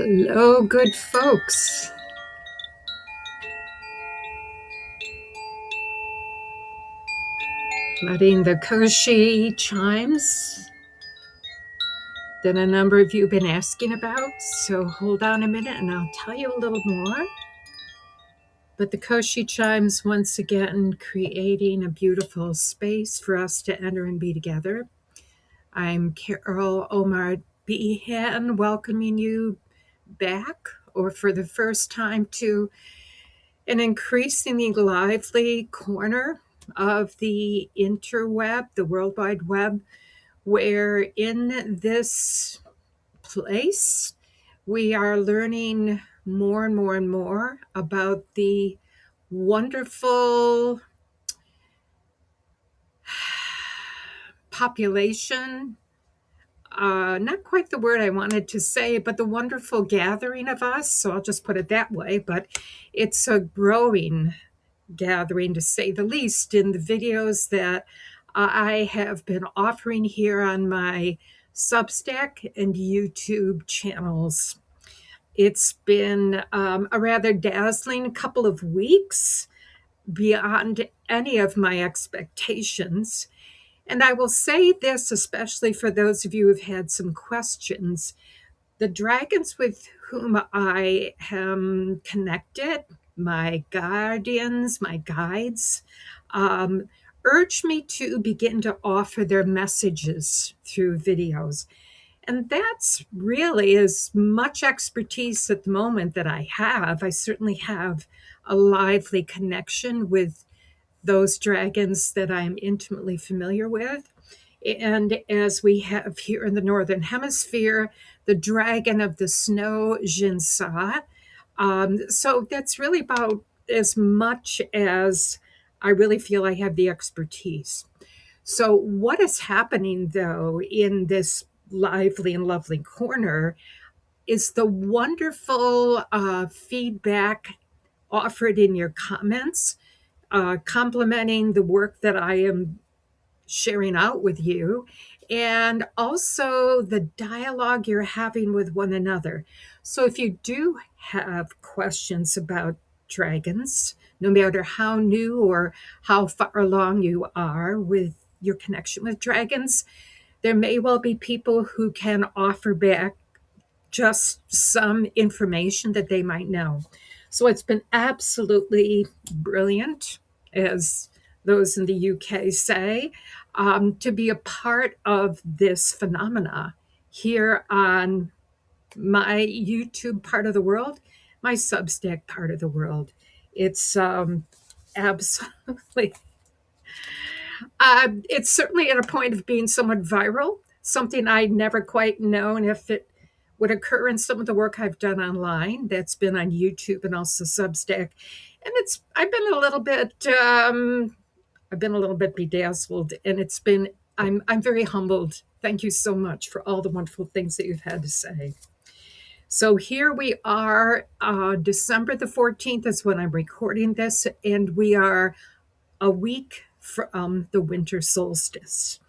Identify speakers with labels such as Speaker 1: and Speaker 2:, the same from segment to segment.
Speaker 1: Hello, good folks. Letting the koshi chimes that a number of you have been asking about. So hold on a minute and I'll tell you a little more. But the koshi chimes, once again, creating a beautiful space for us to enter and be together. I'm Carol Omar Behan, welcoming you back, or for the first time, to an increasingly lively corner of the interweb, the World Wide Web, where in this place we are learning more and more and more about the wonderful population, not quite the word I wanted to say, but the wonderful gathering of us. So I'll just put it that way. But it's a growing gathering, to say the least, in the videos that I have been offering here on my Substack and YouTube channels. It's been a rather dazzling couple of weeks, beyond any of my expectations. And I will say this, especially for those of you who've had some questions. The dragons with whom I am connected, my guardians, my guides, urge me to begin to offer their messages through videos. And that's really as much expertise at the moment that I have. I certainly have a lively connection with those dragons that I'm intimately familiar with. And as we have here in the Northern Hemisphere, the dragon of the snow, Jinsa. So that's really about as much as I really feel I have the expertise. So, what is happening though in this lively and lovely corner is the wonderful feedback offered in your comments, complimenting the work that I am sharing out with you, and also the dialogue you're having with one another. So if you do have questions about dragons, no matter how new or how far along you are with your connection with dragons, there may well be people who can offer back just some information that they might know. So it's been absolutely brilliant, as those in the UK say, to be a part of this phenomena here on my YouTube part of the world, my Substack part of the world. It's absolutely, it's certainly at a point of being somewhat viral, something I'd never quite known if it would occur in some of the work I've done online that's been on YouTube and also Substack. And I've been a little bit bedazzled, and I'm very humbled. Thank you so much for all the wonderful things that you've had to say. So here we are, December the 14th is when I'm recording this, and we are a week from the winter solstice.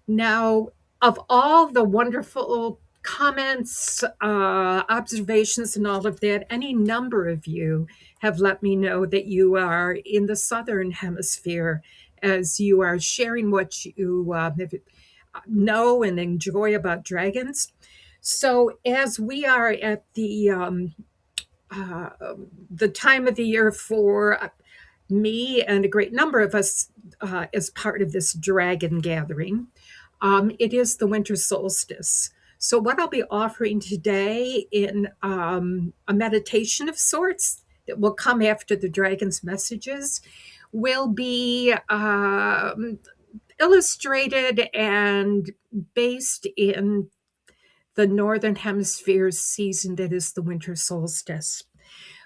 Speaker 1: Now, of all the wonderful comments, observations, and all of that, any number of you have let me know that you are in the southern hemisphere as you are sharing what you know and enjoy about dragons. So, as we are at the time of the year for me and a great number of us as part of this dragon gathering, it is the winter solstice. So, what I'll be offering today in a meditation of sorts that will come after the dragon's messages will be illustrated and based in the Northern Hemisphere's season that is the winter solstice.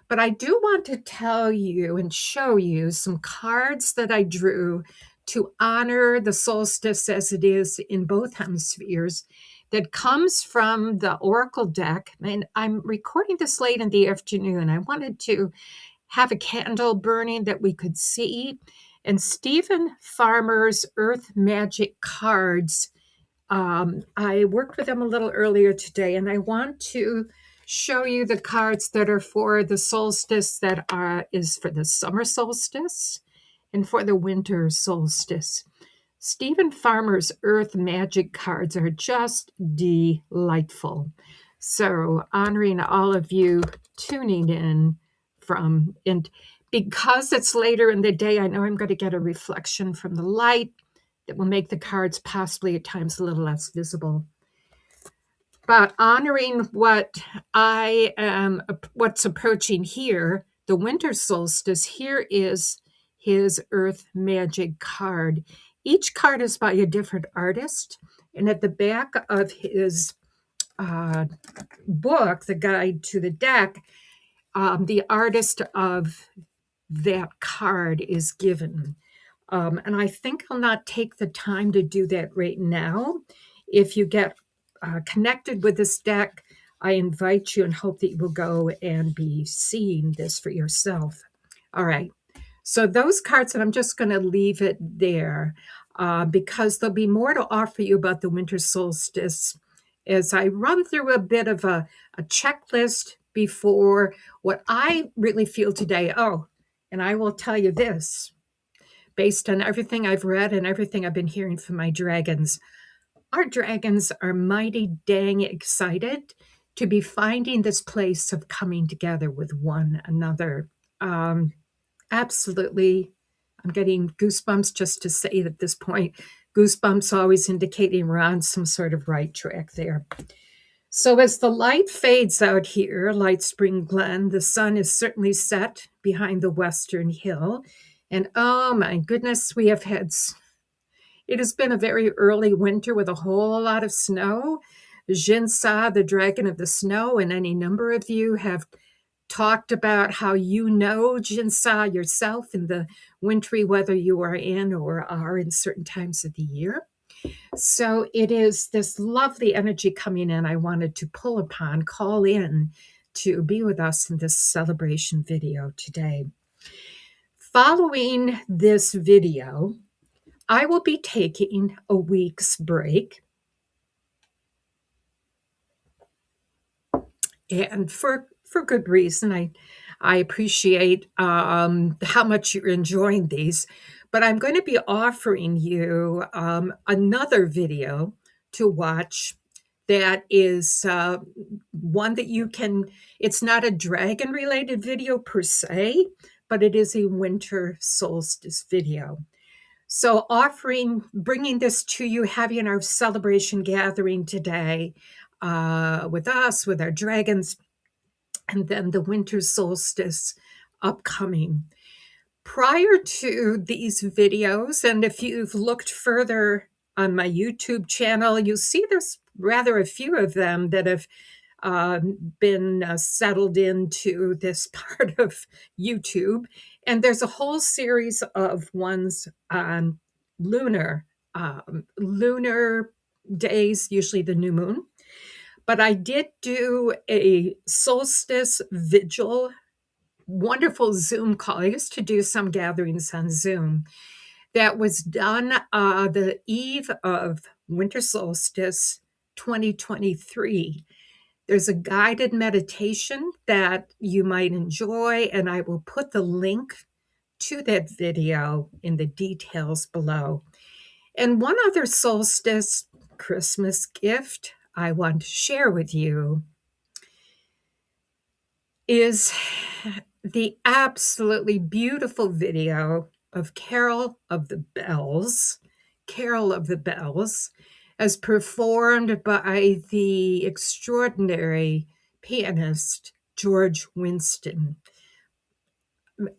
Speaker 1: But I do want to tell you and show you some cards that I drew to honor the solstice as it is in both hemispheres, that comes from the Oracle deck. And I'm recording this late in the afternoon. I wanted to have a candle burning that we could see. And Stephen Farmer's Earth Magic cards, I worked with them a little earlier today, and I want to show you the cards that are for the solstice is for the summer solstice and for the winter solstice. Stephen Farmer's Earth Magic cards are just delightful. So honoring all of you tuning in and because it's later in the day, I know I'm going to get a reflection from the light that will make the cards possibly at times a little less visible. But honoring what's approaching here, the winter solstice, here is his Earth Magic card. Each card is by a different artist. And at the back of his book, The Guide to the Deck, the artist of that card is given. And I think I'll not take the time to do that right now. If you get connected with this deck, I invite you and hope that you will go and be seeing this for yourself. All right. So those cards, and I'm just going to leave it there because there'll be more to offer you about the winter solstice as I run through a bit of a checklist before what I really feel today. Oh, and I will tell you this, based on everything I've read and everything I've been hearing from my dragons, our dragons are mighty dang excited to be finding this place of coming together with one another. Absolutely. I'm getting goosebumps just to say it at this point. Goosebumps always indicating we're on some sort of right track there. So as the light fades out here, Light Spring Glen, the sun is certainly set behind the western hill. And oh my goodness, it has been a very early winter with a whole lot of snow. Jinsa, the dragon of the snow, and any number of you have talked about how you know Jinsa yourself in the wintry weather you are in or are in certain times of the year. So it is this lovely energy coming in I wanted to call in to be with us in this celebration video today. Following this video, I will be taking a week's break. And for good reason. I appreciate how much you're enjoying these. But I'm going to be offering you another video to watch that is one that you can, it's not a dragon related video per se, but it is a winter solstice video. So bringing this to you, having our celebration gathering today with us, with our dragons, and then the winter solstice upcoming. Prior to these videos, and if you've looked further on my YouTube channel, you'll see there's rather a few of them that have been settled into this part of YouTube. And there's a whole series of ones on lunar days, usually the new moon. But I did do a solstice vigil, wonderful Zoom call. I used to do some gatherings on Zoom that was done the eve of Winter Solstice 2023. There's a guided meditation that you might enjoy, and I will put the link to that video in the details below. And one other solstice Christmas gift I want to share with you is the absolutely beautiful video of Carol of the Bells, as performed by the extraordinary pianist George Winston,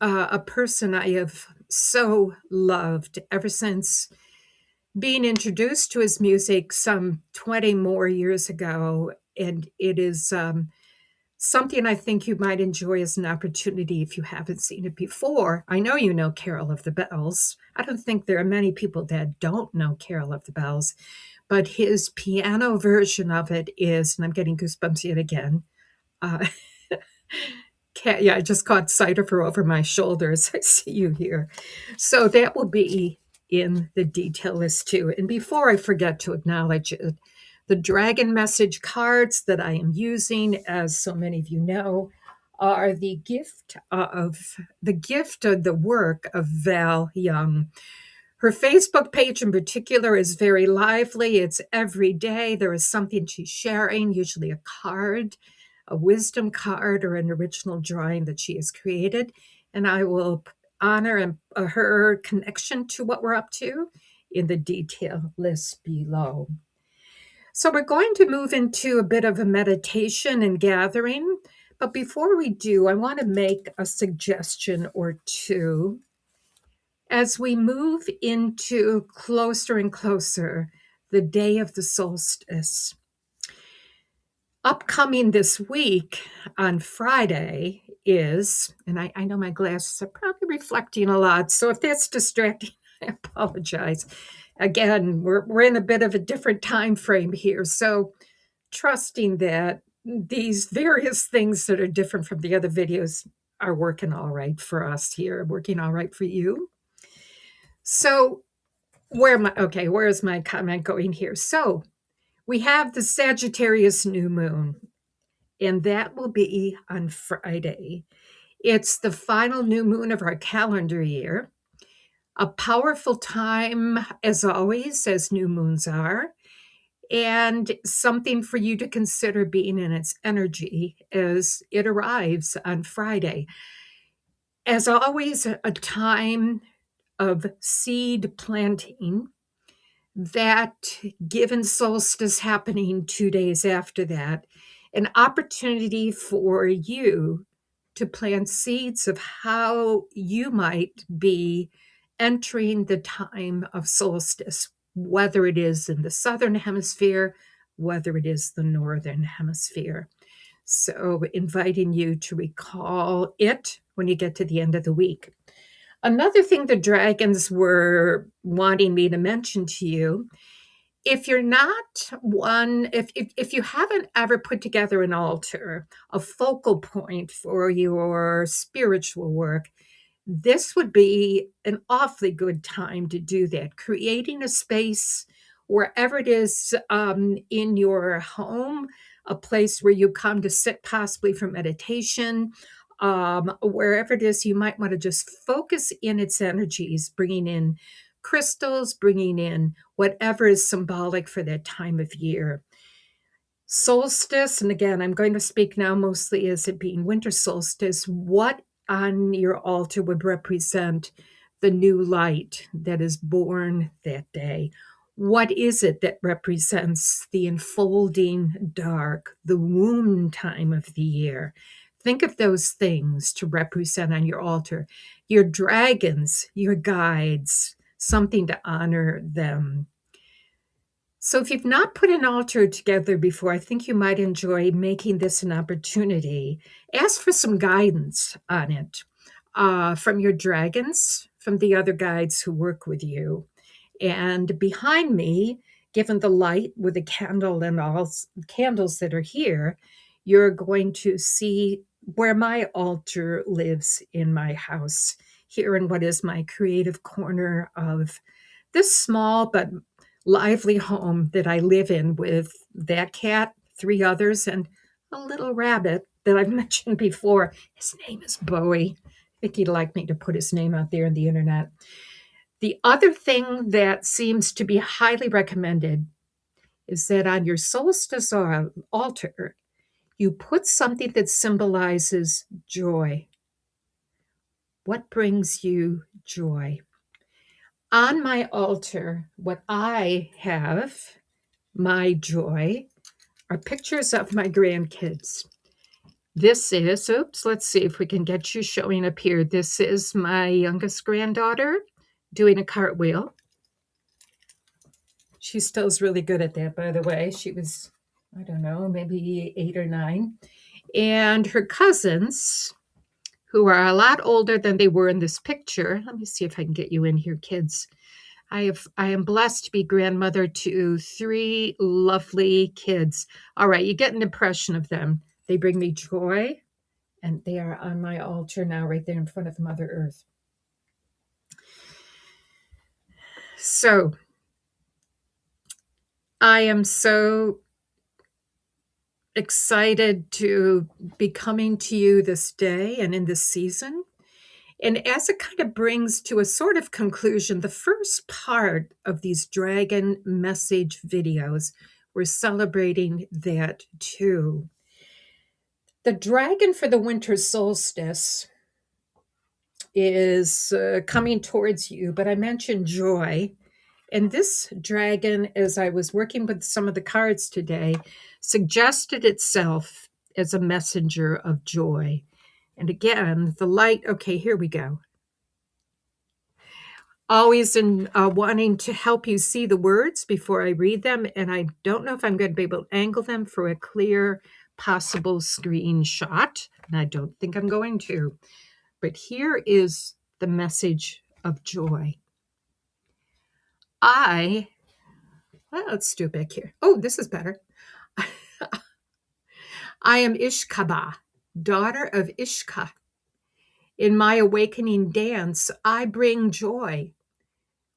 Speaker 1: a person I have so loved ever since being introduced to his music some 20 more years ago. And it is something I think you might enjoy as an opportunity if you haven't seen it before. I know you know Carol of the Bells. I don't think there are many people that don't know Carol of the Bells, but his piano version of it is, and I'm getting goosebumps yet again. I just caught sight of her over my shoulders. I see you here. So that will be in the detail list too. And before I forget to acknowledge it, The dragon message cards that I am using, as so many of you know, are the gift of the work of Val Young. Her Facebook page in particular is very lively. It's every day. There is something she's sharing, usually a card, a wisdom card, or an original drawing that she has created. And I will honor her connection to what we're up to in the detail list below. So we're going to move into a bit of a meditation and gathering. But before we do, I want to make a suggestion or two. As we move into closer and closer, the day of the solstice, upcoming this week on Friday is, and I know my glasses are probably reflecting a lot, so if that's distracting, I apologize. Again, we're in a bit of a different time frame here, so trusting that these various things that are different from the other videos are working all right for us here, working all right for you. So where is my comment going here? So we have the Sagittarius New Moon, and that will be on Friday. It's the final new moon of our calendar year. A powerful time, as always, as new moons are, and something for you to consider being in its energy as it arrives on Friday. As always, a time of seed planting, that given solstice happening 2 days after that, an opportunity for you to plant seeds of how you might be entering the time of solstice, whether it is in the southern hemisphere, whether it is the northern hemisphere. So, inviting you to recall it when you get to the end of the week. Another thing the dragons were wanting me to mention to you, if you're not one, if you haven't ever put together an altar, a focal point for your spiritual work, this would be an awfully good time to do that. Creating a space wherever it is in your home, a place where you come to sit possibly for meditation, wherever it is, you might want to just focus in its energies, bringing in crystals, bringing in whatever is symbolic for that time of year. Solstice, and again, I'm going to speak now mostly as it being winter solstice, what on your altar would represent the new light that is born that day? What is it that represents the enfolding dark, the womb time of the year? Think of those things to represent on your altar. Your dragons, your guides, something to honor them. So if you've not put an altar together before, I think you might enjoy making this an opportunity. Ask for some guidance on it from your dragons, from the other guides who work with you. And behind me, given the light with the candle and all candles that are here, you're going to see where my altar lives in my house, here in what is my creative corner of this small but lively home that I live in with that cat, 3 others, and a little rabbit that I've mentioned before. His name is Bowie. I think he'd like me to put his name out there on the internet. The other thing that seems to be highly recommended is that on your solstice altar, you put something that symbolizes joy. What brings you joy? On my altar, what I have, my joy, are pictures of my grandkids. This is, let's see if we can get you showing up here. This is my youngest granddaughter doing a cartwheel. She still is really good at that, by the way. She was, I don't know, maybe 8 or 9. And her cousins, who are a lot older than they were in this picture. Let me see if I can get you in here, kids. I am blessed to be grandmother to 3 lovely kids. All right, you get an impression of them. They bring me joy, and they are on my altar now, right there in front of Mother Earth. So I am so excited to be coming to you this day and in this season. And as it kind of brings to a sort of conclusion, the first part of these dragon message videos, we're celebrating that too. The dragon for the winter solstice is coming towards you, but I mentioned joy. And this dragon, as I was working with some of the cards today, suggested itself as a messenger of joy. And again, the light, okay, here we go. Always in wanting to help you see the words before I read them. And I don't know if I'm going to be able to angle them for a clear possible screenshot. And I don't think I'm going to. But here is the message of joy. Let's do it back here. Oh, this is better. I am Ishkaba, daughter of Ishka. In my awakening dance, I bring joy.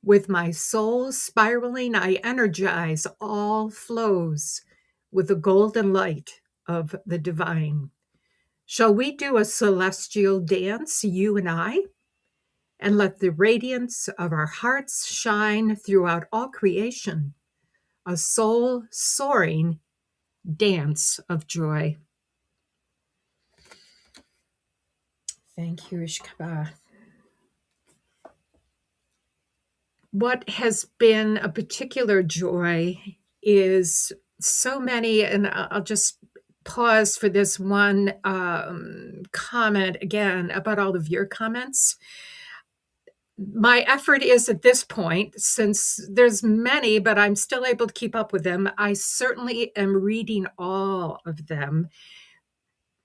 Speaker 1: With my soul spiraling, I energize all flows with the golden light of the divine. Shall we do a celestial dance, you and I? And let the radiance of our hearts shine throughout all creation, a soul soaring dance of joy. Thank you, Ishkaba. What has been a particular joy is so many, and I'll just pause for this one comment again about all of your comments. My effort is at this point, since there's many, but I'm still able to keep up with them, I certainly am reading all of them.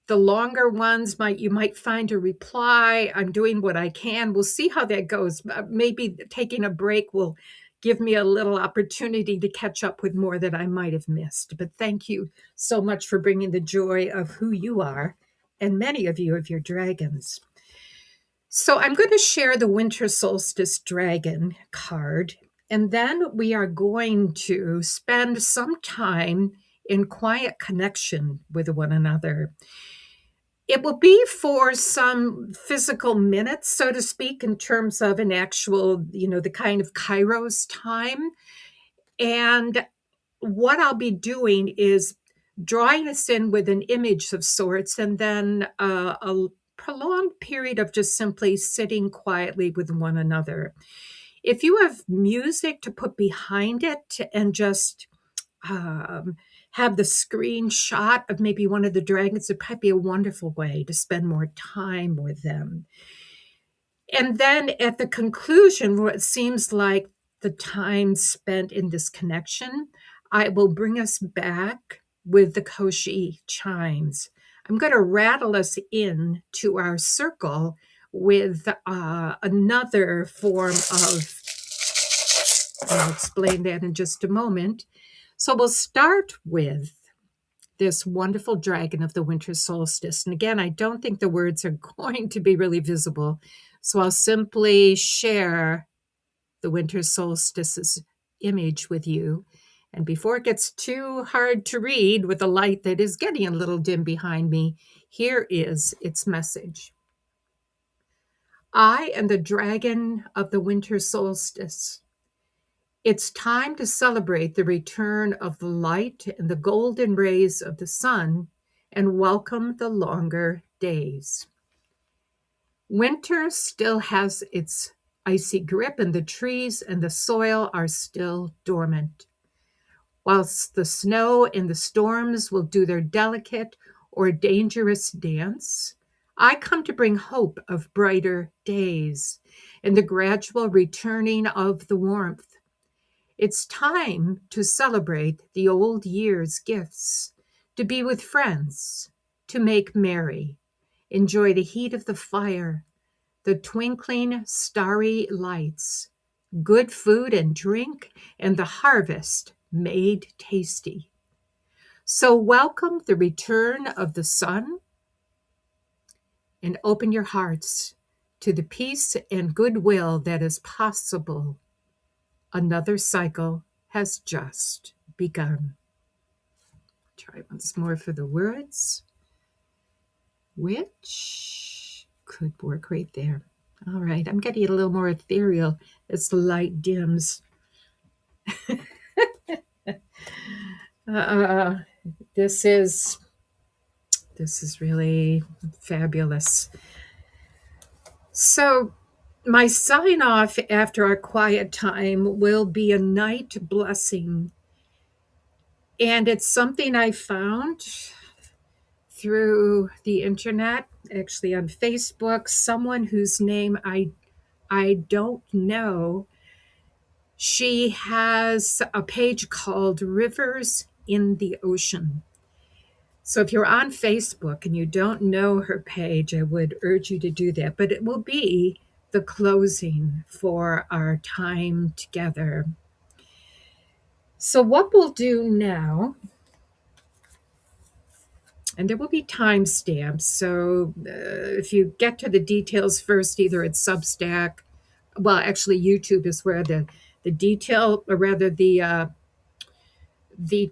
Speaker 1: The longer ones you might find a reply. I'm doing what I can. We'll see how that goes. Maybe taking a break will give me a little opportunity to catch up with more that I might have missed. But thank you so much for bringing the joy of who you are, and many of you of your dragons. So I'm going to share the Winter Solstice Dragon card, and then we are going to spend some time in quiet connection with one another. It will be for some physical minutes, so to speak, in terms of an actual, the kind of Kairos time. And what I'll be doing is drawing us in with an image of sorts, and then a prolonged period of just simply sitting quietly with one another. If you have music to put behind it and just have the screenshot of maybe one of the dragons, it'd probably be a wonderful way to spend more time with them. And then at the conclusion, where it seems like the time spent in this connection, I will bring us back with the koshi chimes. I'm going to rattle us in to our circle with another form of, I'll explain that in just a moment. So we'll start with this wonderful dragon of the winter solstice. And again, I don't think the words are going to be really visible. So I'll simply share the winter solstice's image with you. And before it gets too hard to read with a light that is getting a little dim behind me, here is its message. I am the dragon of the winter solstice. It's time to celebrate the return of the light and the golden rays of the sun and welcome the longer days. Winter still has its icy grip, and the trees and the soil are still dormant. Whilst the snow and the storms will do their delicate or dangerous dance, I come to bring hope of brighter days and the gradual returning of the warmth. It's time to celebrate the old year's gifts, to be with friends, to make merry, enjoy the heat of the fire, the twinkling starry lights, good food and drink, and the harvest made tasty. So welcome the return of the sun, and open your hearts to the peace and goodwill that is possible. Another cycle has just begun. Try once more for the words, which could work right there. All right, I'm getting a little more ethereal as the light dims. This is really fabulous. So my sign off after our quiet time will be a night blessing. And it's something I found through the internet, actually on Facebook, someone whose name I don't know. She has a page called Rivers in the Ocean. So if you're on Facebook and you don't know her page, I would urge you to do that. But it will be the closing for our time together. So what we'll do now, and there will be timestamps. So if you get to the details first, either it's Substack, well, actually YouTube is where the detail, or rather the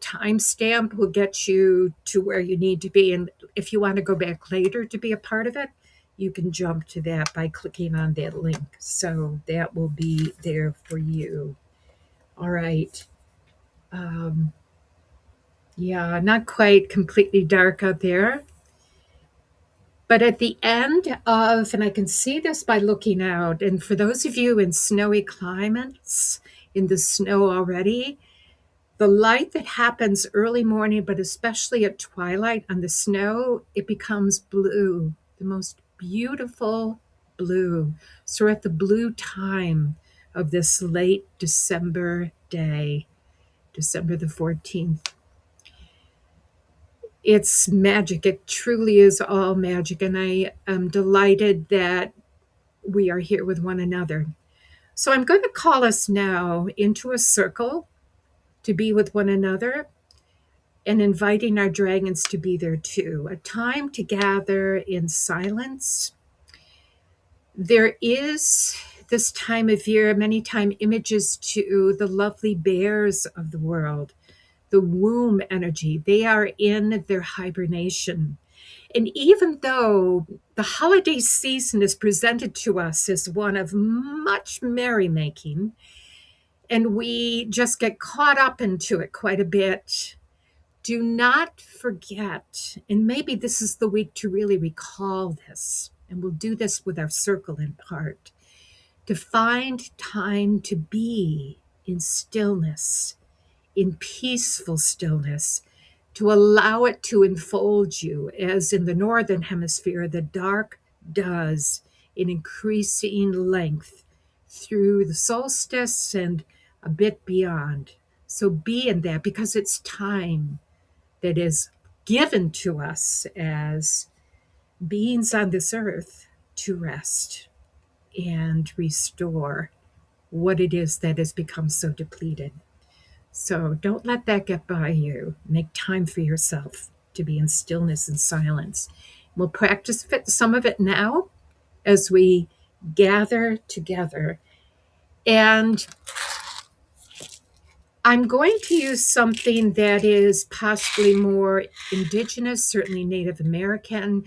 Speaker 1: timestamp will get you to where you need to be. And if you want to go back later to be a part of it, you can jump to that by clicking on that link. So that will be there for you. All right. Yeah, not quite completely dark out there. But at the end of, and I can see this by looking out, and for those of you in snowy climates, in the snow already, the light that happens early morning, but especially at twilight on the snow, it becomes blue, the most beautiful blue. So we're at the blue time of this late December day, December the 14th. It's magic. It truly is all magic. And I am delighted that we are here with one another. So I'm going to call us now into a circle to be with one another, and inviting our dragons to be there too. A time to gather in silence. There is this time of year, many time images to the lovely bears of the world, the womb energy. They are in their hibernation. And even though the holiday season is presented to us as one of much merrymaking, and we just get caught up into it quite a bit, do not forget, and maybe this is the week to really recall this, and we'll do this with our circle in part, to find time to be in stillness, in peaceful stillness, to allow it to enfold you, as in the northern hemisphere, the dark does in increasing length through the solstice and a bit beyond. So be in that, because it's time that is given to us as beings on this earth to rest and restore what it is that has become so depleted. So don't let that get by you. Make time for yourself to be in stillness and silence. We'll practice some of it now as we gather together. And I'm going to use something that is possibly more indigenous, certainly Native American,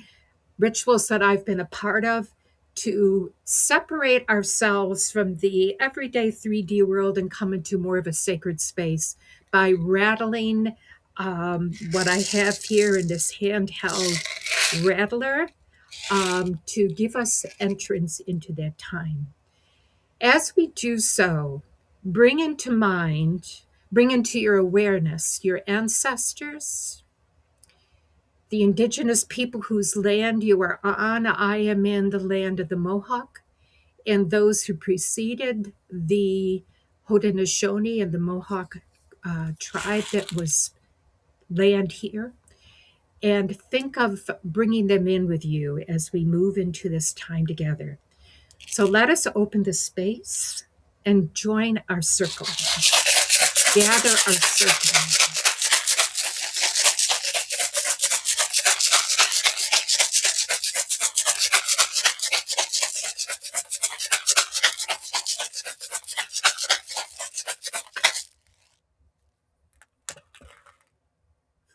Speaker 1: rituals that I've been a part of, to separate ourselves from the everyday 3D world and come into more of a sacred space by rattling what I have here in this handheld rattler to give us entrance into that time. As we do so, bring into mind, bring into your awareness your ancestors, the indigenous people whose land you are on. I am in the land of the Mohawk, and those who preceded the Haudenosaunee and the Mohawk tribe that was land here. And think of bringing them in with you as we move into this time together. So let us open the space and join our circle. Gather our circle.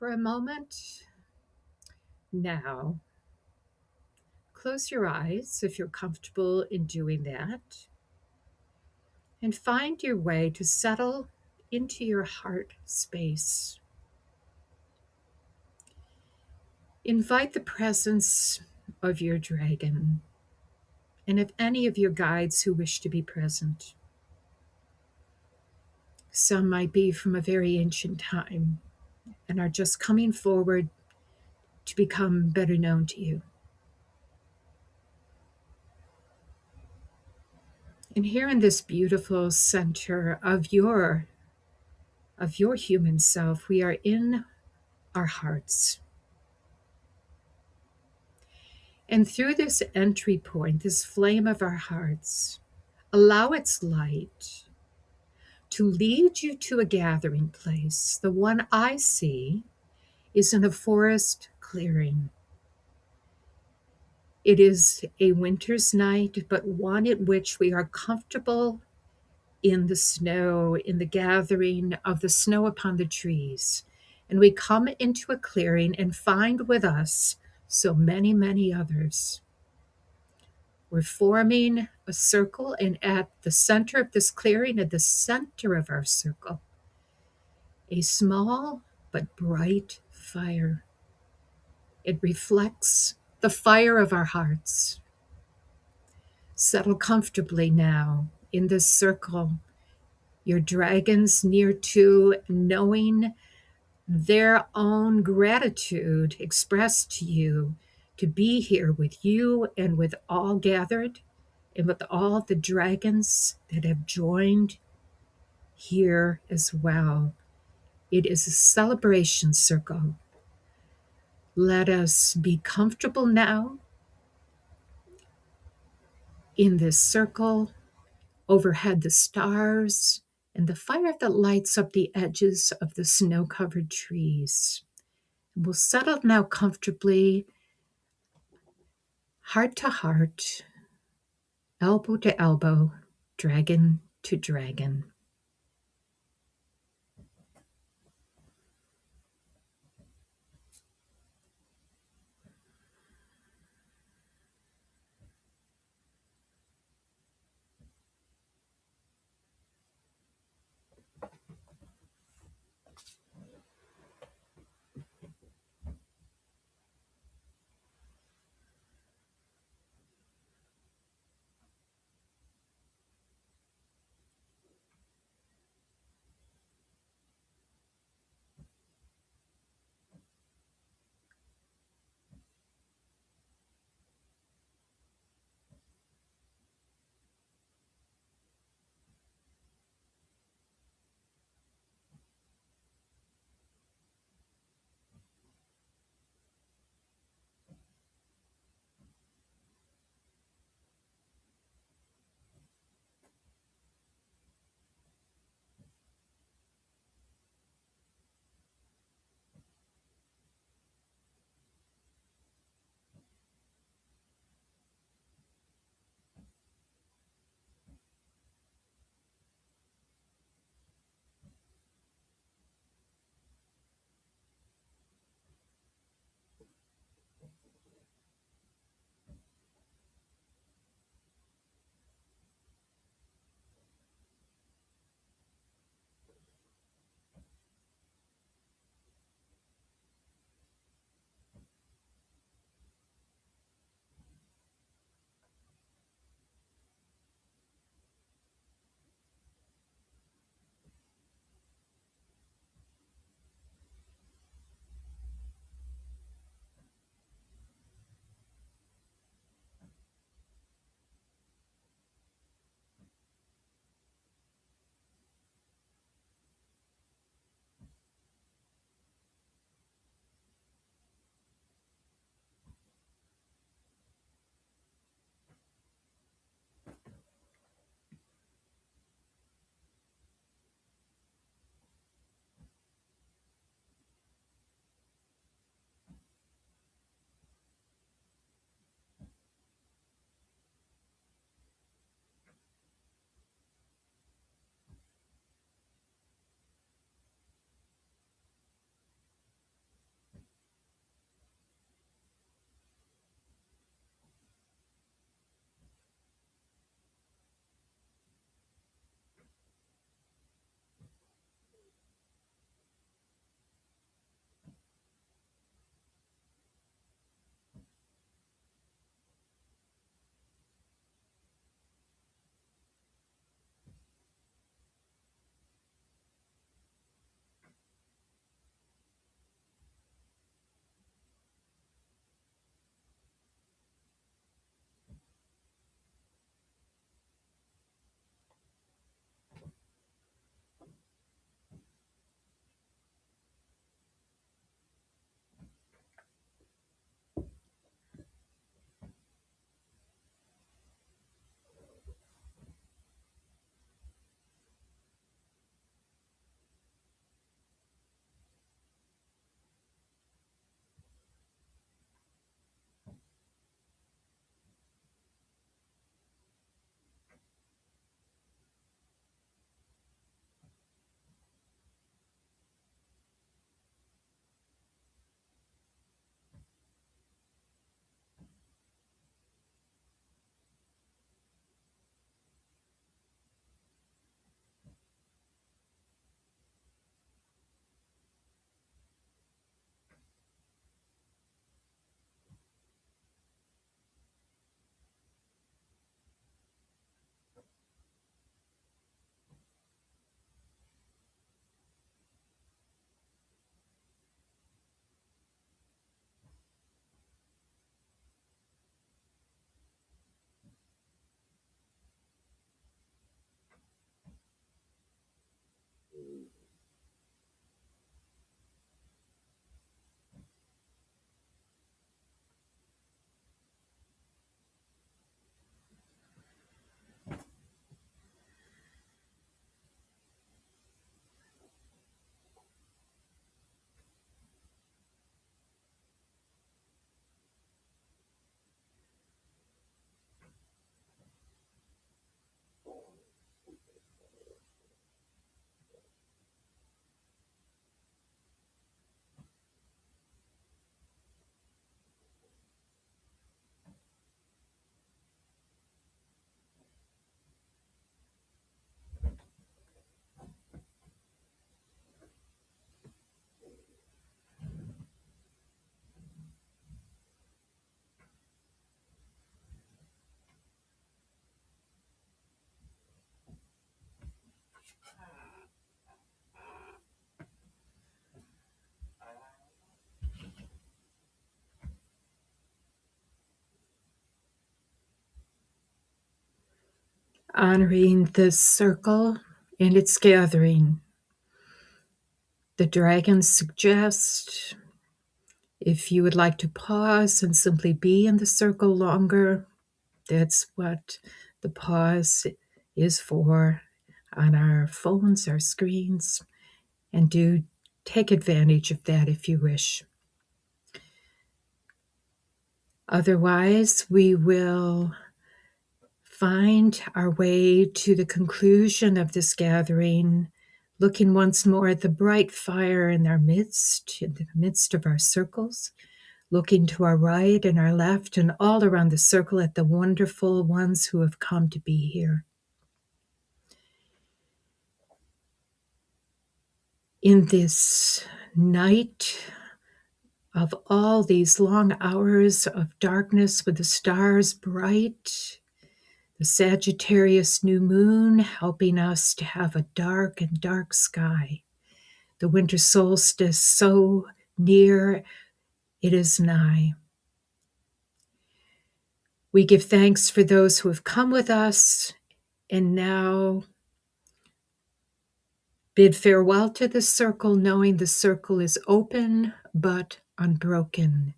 Speaker 1: for a moment. Now, close your eyes if you're comfortable in doing that, and find your way to settle into your heart space. Invite the presence of your dragon and of any of your guides who wish to be present. Some might be from a very ancient time and are just coming forward to become better known to you. And here in this beautiful center of your human self, we are in our hearts. And through this entry point, this flame of our hearts, allow its light to lead you to a gathering place. The one I see is in a forest clearing. It is a winter's night, but one at which we are comfortable in the snow, in the gathering of the snow upon the trees. And we come into a clearing and find with us so many, many others. We're forming a circle, and at the center of this clearing, at the center of our circle, a small but bright fire. It reflects the fire of our hearts. Settle comfortably now in this circle, your dragons near to, knowing their own gratitude expressed to you to be here with you and with all gathered and with all the dragons that have joined here as well. It is a celebration circle. Let us be comfortable now in this circle. Overhead, the stars and the fire that lights up the edges of the snow-covered trees. We'll settle now comfortably, heart to heart, elbow to elbow, dragon to dragon. honoring the circle and its gathering. The dragons suggest if you would like to pause and simply be in the circle longer, that's what the pause is for on our phones, our screens, and do take advantage of that if you wish. Otherwise, we will find our way to the conclusion of this gathering, looking once more at the bright fire in our midst, in the midst of our circles, looking to our right and our left and all around the circle at the wonderful ones who have come to be here. In this night of all these long hours of darkness with the stars bright, the Sagittarius New Moon helping us to have a dark and dark sky. The Winter Solstice so near, it is nigh. We give thanks for those who have come with us and now bid farewell to the circle, knowing the circle is open but unbroken.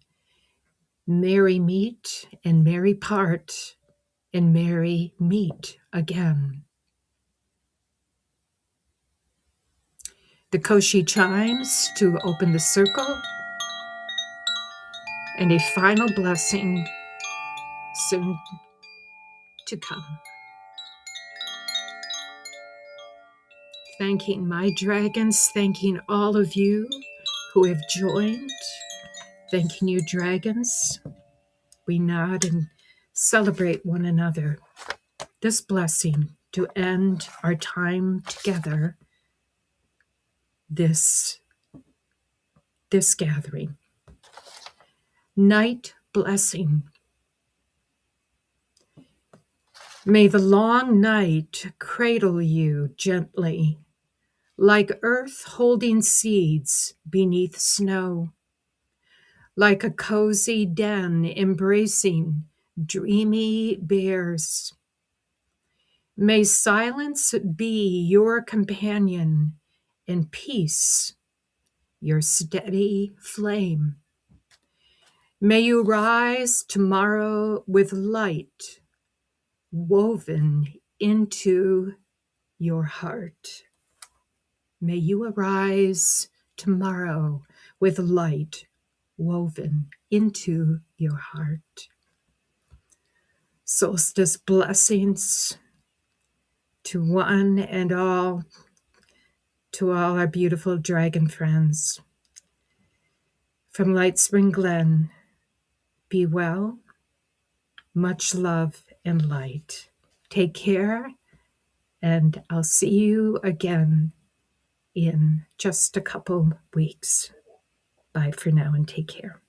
Speaker 1: Merry meet and merry part and merry meet again. The koshi chimes to open the circle, and a final blessing soon to come. Thanking my dragons, thanking all of you who have joined. Thanking you, dragons. We nod and celebrate one another. This blessing to end our time together, this gathering. Night blessing. May the long night cradle you gently, like earth holding seeds beneath snow, like a cozy den embracing dreamy bears. May silence be your companion and peace your steady flame. May you rise tomorrow with light woven into your heart. May you arise tomorrow with light woven into your heart. Solstice blessings to one and all, to all our beautiful dragon friends. From Light Spring Glen, be well, much love and light. Take care, and I'll see you again in just a couple weeks. Bye for now and take care.